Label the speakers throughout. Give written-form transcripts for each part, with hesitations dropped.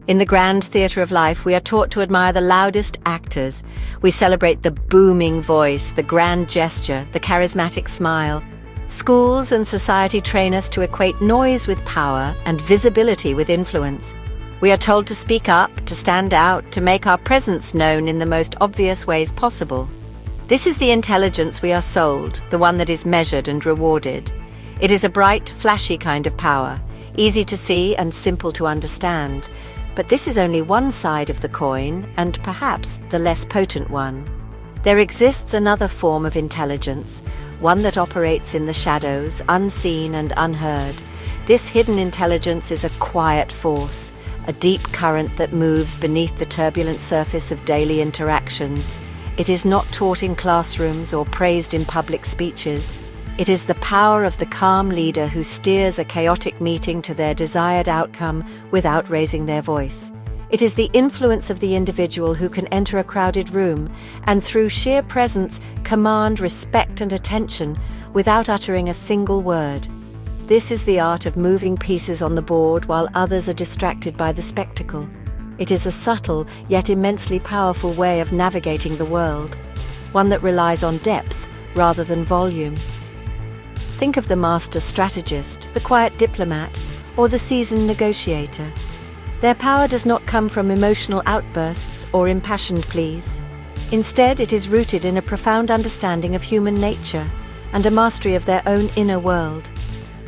Speaker 1: In the grand theatre of life, we are taught to admire the loudest actors. We celebrate the booming voice, the grand gesture, the charismatic smile. Schools and society train us to equate noise with power and visibility with influence. We are told to speak up, to stand out, to make our presence known in the most obvious ways possible. This is the intelligence we are sold, the one that is measured and rewarded. It is a bright, flashy kind of power, easy to see and simple to understand. But this is only one side of the coin, and perhaps the less potent one. There exists another form of intelligence, one that operates in the shadows, unseen and unheard. This hidden intelligence is a quiet force, a deep current that moves beneath the turbulent surface of daily interactions. It is not taught in classrooms or praised in public speeches. It is the power of the calm leader who steers a chaotic meeting to their desired outcome without raising their voice. It is the influence of the individual who can enter a crowded room and through sheer presence command respect and attention without uttering a single word. This is the art of moving pieces on the board while others are distracted by the spectacle. It is a subtle yet immensely powerful way of navigating the world, one that relies on depth rather than volume. Think of the master strategist, the quiet diplomat, or the seasoned negotiator. Their power does not come from emotional outbursts or impassioned pleas. Instead, it is rooted in a profound understanding of human nature and a mastery of their own inner world.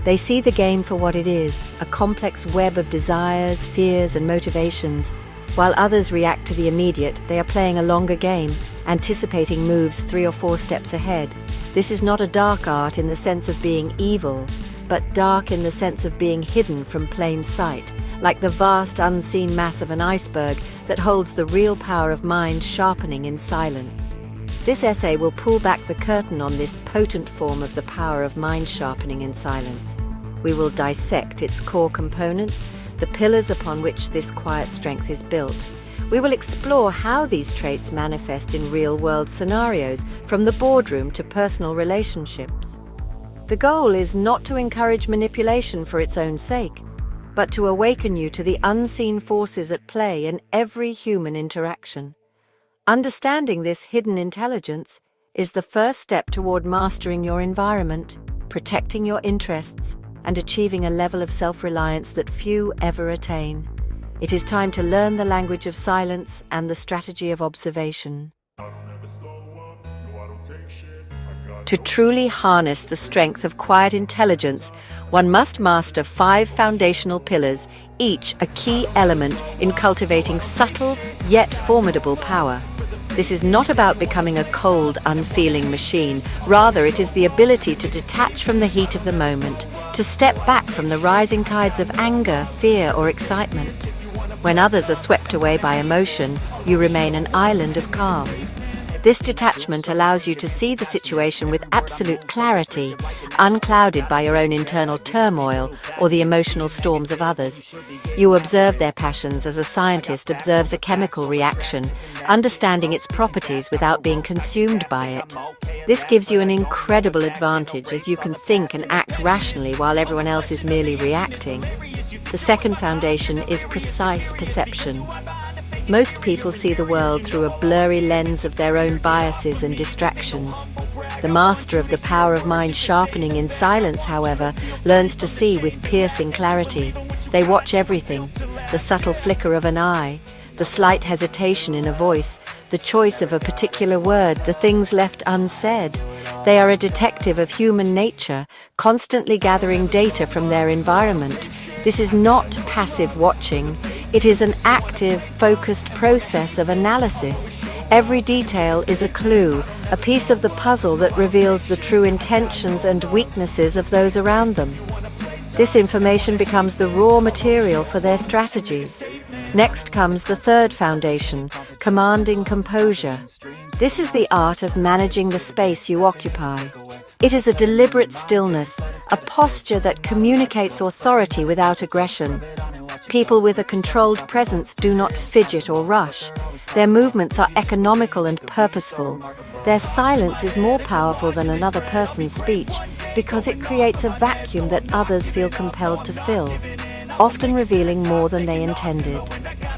Speaker 1: They see the game for what it is, a complex web of desires, fears, and motivations. While others react to the immediate, they are playing a longer game, anticipating moves 3 or 4 steps ahead. This is not a dark art in the sense of being evil, but dark in the sense of being hidden from plain sight, like the vast unseen mass of an iceberg that holds the real power of mind sharpening in silence. This essay will pull back the curtain on this potent form of the power of mind sharpening in silence. We will dissect its core components, the pillars upon which this quiet strength is built. We will explore how these traits manifest in real-world scenarios, from the boardroom to personal relationships. The goal is not to encourage manipulation for its own sake, but to awaken you to the unseen forces at play in every human interaction. Understanding this hidden intelligence is the first step toward mastering your environment, protecting your interests, and achieving a level of self-reliance that few ever attain. It is time to learn the language of silence and the strategy of observation. To truly harness the strength of quiet intelligence, one must master 5 foundational pillars, each a key element in cultivating subtle yet formidable power. This is not about becoming a cold, unfeeling machine. Rather, it is the ability to detach from the heat of the moment, to step back from the rising tides of anger, fear, or excitement. When others are swept away by emotion, you remain an island of calm. This detachment allows you to see the situation with absolute clarity, unclouded by your own internal turmoil or the emotional storms of others. You observe their passions as a scientist observes a chemical reaction, understanding its properties without being consumed by it. This gives you an incredible advantage, as you can think and act rationally while everyone else is merely reacting. The second foundation is precise perception. Most people see the world through a blurry lens of their own biases and distractions. The master of the power of mind sharpening in silence, however, learns to see with piercing clarity. They watch everything: the subtle flicker of an eye, the slight hesitation in a voice, the choice of a particular word, the things left unsaid. They are a detective of human nature, constantly gathering data from their environment. This is not passive watching. It is an active, focused process of analysis. Every detail is a clue, a piece of the puzzle that reveals the true intentions and weaknesses of those around them. This information becomes the raw material for their strategies. Next comes the third foundation, commanding composure. This is the art of managing the space you occupy. It is a deliberate stillness, a posture that communicates authority without aggression. People with a controlled presence do not fidget or rush. Their movements are economical and purposeful. Their silence is more powerful than another person's speech because it creates a vacuum that others feel compelled to fill, often revealing more than they intended.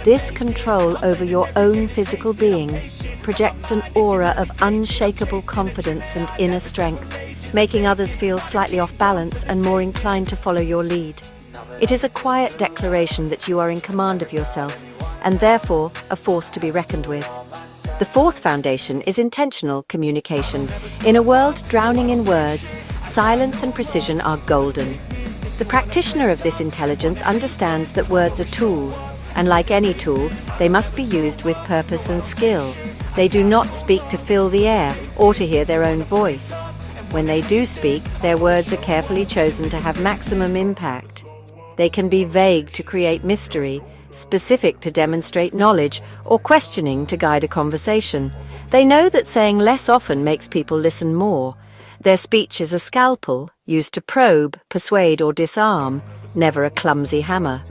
Speaker 1: This control over your own physical being projects an aura of unshakable confidence and inner strength, making others feel slightly off balance and more inclined to follow your lead. It is a quiet declaration that you are in command of yourself, and therefore a force to be reckoned with. The fourth foundation is intentional communication. In a world drowning in words, silence and precision are golden. The practitioner of this intelligence understands that words are tools, and like any tool, they must be used with purpose and skill. They do not speak to fill the air or to hear their own voice. When they do speak, their words are carefully chosen to have maximum impact. They can be vague to create mystery, specific to demonstrate knowledge, or questioning to guide a conversation. They know that saying less often makes people listen more. Their speech is a scalpel, used to probe, persuade, or disarm, never a clumsy hammer.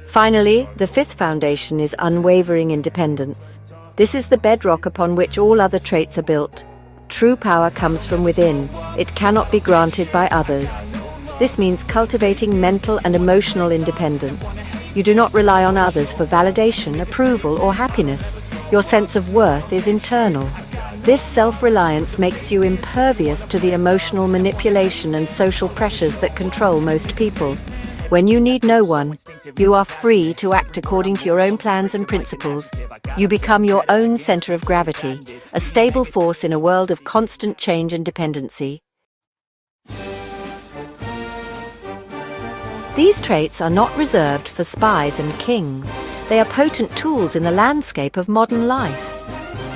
Speaker 1: Finally, the fifth foundation is unwavering independence. This is the bedrock upon which all other traits are built. True power comes from within. It cannot be granted by others. This means cultivating mental and emotional independence. You do not rely on others for validation, approval, or happiness. Your sense of worth is internal. This self-reliance makes you impervious to the emotional manipulation and social pressures that control most people. When you need no one, you are free to act according to your own plans and principles. You become your own center of gravity, a stable force in a world of constant change and dependency. These traits are not reserved for spies and kings. They are potent tools in the landscape of modern life.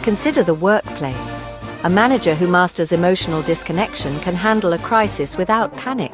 Speaker 1: Consider the workplace. A manager who masters emotional disconnection can handle a crisis without panic.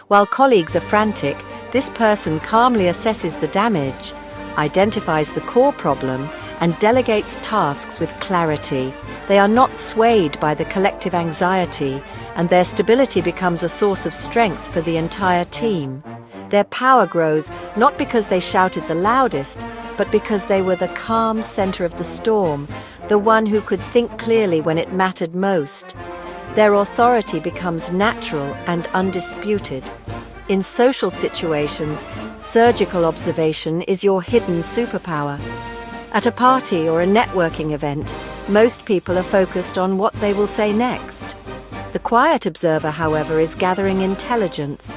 Speaker 1: While colleagues are frantic, this person calmly assesses the damage, identifies the core problem, and delegates tasks with clarity. They are not swayed by the collective anxiety, and their stability becomes a source of strength for the entire team. Their power grows not because they shouted the loudest, but because they were the calm center of the storm, the one who could think clearly when it mattered most. Their authority becomes natural and undisputed. In social situations, surgical observation is your hidden superpower. At a party or a networking event, most people are focused on what they will say next. The quiet observer, however, is gathering intelligence.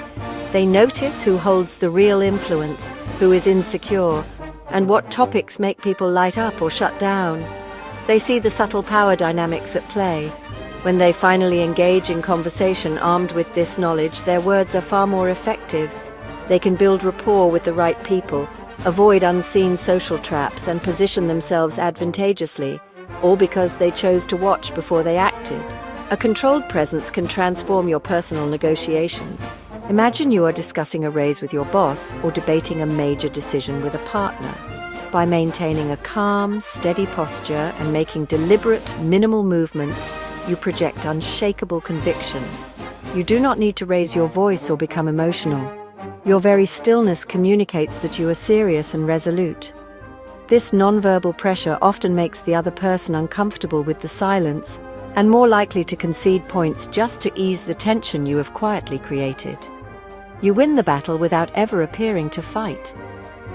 Speaker 1: They notice who holds the real influence, who is insecure, and what topics make people light up or shut down. They see the subtle power dynamics at play. When they finally engage in conversation armed with this knowledge, their words are far more effective. They can build rapport with the right people, avoid unseen social traps, and position themselves advantageously, all because they chose to watch before they acted. A controlled presence can transform your personal negotiations. Imagine you are discussing a raise with your boss or debating a major decision with a partner. By maintaining a calm, steady posture and making deliberate, minimal movements, you project unshakable conviction. You do not need to raise your voice or become emotional. Your very stillness communicates that you are serious and resolute. This nonverbal pressure often makes the other person uncomfortable with the silence and more likely to concede points just to ease the tension you have quietly created. You win the battle without ever appearing to fight.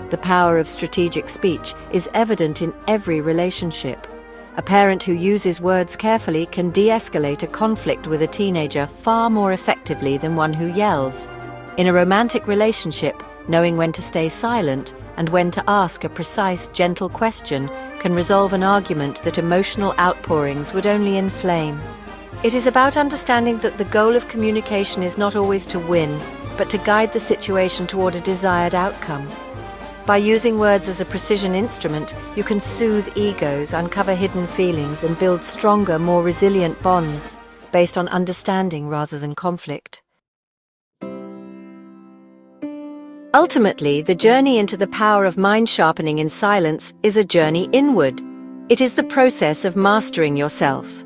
Speaker 1: The power of strategic speech is evident in every relationship. A parent who uses words carefully can de-escalate a conflict with a teenager far more effectively than one who yells. In a romantic relationship, knowing when to stay silent and when to ask a precise, gentle question can resolve an argument that emotional outpourings would only inflame. It is about understanding that the goal of communication is not always to win, but to guide the situation toward a desired outcome. By using words as a precision instrument, you can soothe egos, uncover hidden feelings, and build stronger, more resilient bonds based on understanding rather than conflict. Ultimately, the journey into the power of mind sharpening in silence is a journey inward. It is the process of mastering yourself.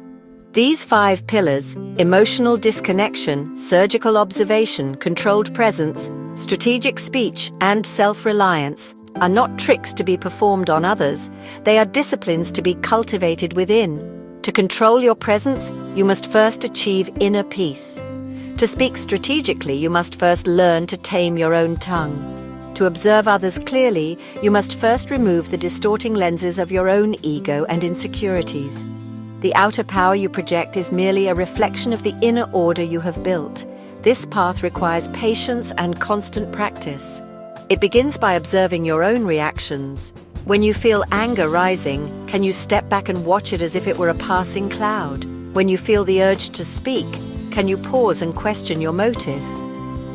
Speaker 1: These 5 pillars, emotional disconnection, surgical observation, controlled presence, strategic speech, and self-reliance, are not tricks to be performed on others. They are disciplines to be cultivated within. To control your presence, you must first achieve inner peace. To speak strategically, you must first learn to tame your own tongue. To observe others clearly, you must first remove the distorting lenses of your own ego and insecurities. The outer power you project is merely a reflection of the inner order you have built. This path requires patience and constant practice. It begins by observing your own reactions. When you feel anger rising, can you step back and watch it as if it were a passing cloud? When you feel the urge to speak, can you pause and question your motive?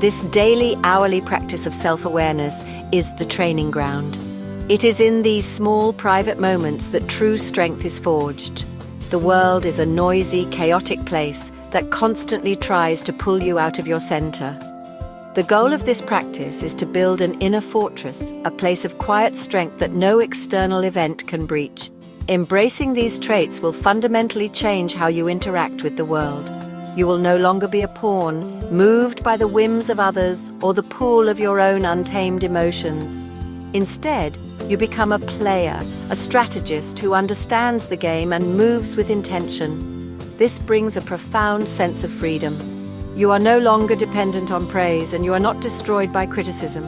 Speaker 1: This daily, hourly practice of self-awareness is the training ground. It is in these small, private moments that true strength is forged. The world is a noisy, chaotic place that constantly tries to pull you out of your center. The goal of this practice is to build an inner fortress, a place of quiet strength that no external event can breach. Embracing these traits will fundamentally change how you interact with the world. You will no longer be a pawn, moved by the whims of others or the pool of your own untamed emotions. Instead, you become a player, a strategist who understands the game and moves with intention. This brings a profound sense of freedom. You are no longer dependent on praise, and you are not destroyed by criticism.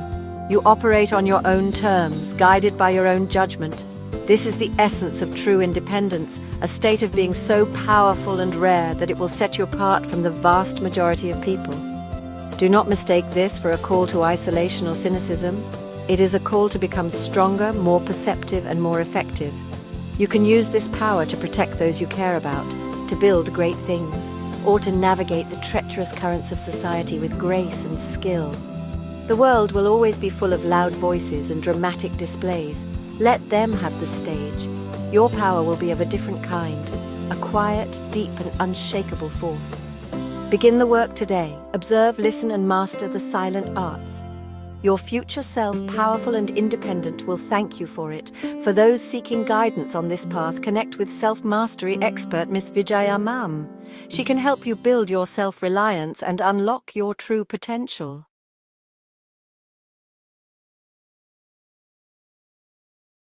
Speaker 1: You operate on your own terms, guided by your own judgment. This is the essence of true independence, a state of being so powerful and rare that it will set you apart from the vast majority of people. Do not mistake this for a call to isolation or cynicism. It is a call to become stronger, more perceptive, and more effective. You can use this power to protect those you care about, to build great things, or to navigate the treacherous currents of society with grace and skill. The world will always be full of loud voices and dramatic displays. Let them have the stage. Your power will be of a different kind, a quiet, deep, and unshakable force. Begin the work today. Observe, listen, and master the silent arts. Your future self, powerful and independent, will thank you for it. For those seeking guidance on this path, connect with self-mastery expert Miss Vijaya Mam. She can help you build your self-reliance and unlock your true potential.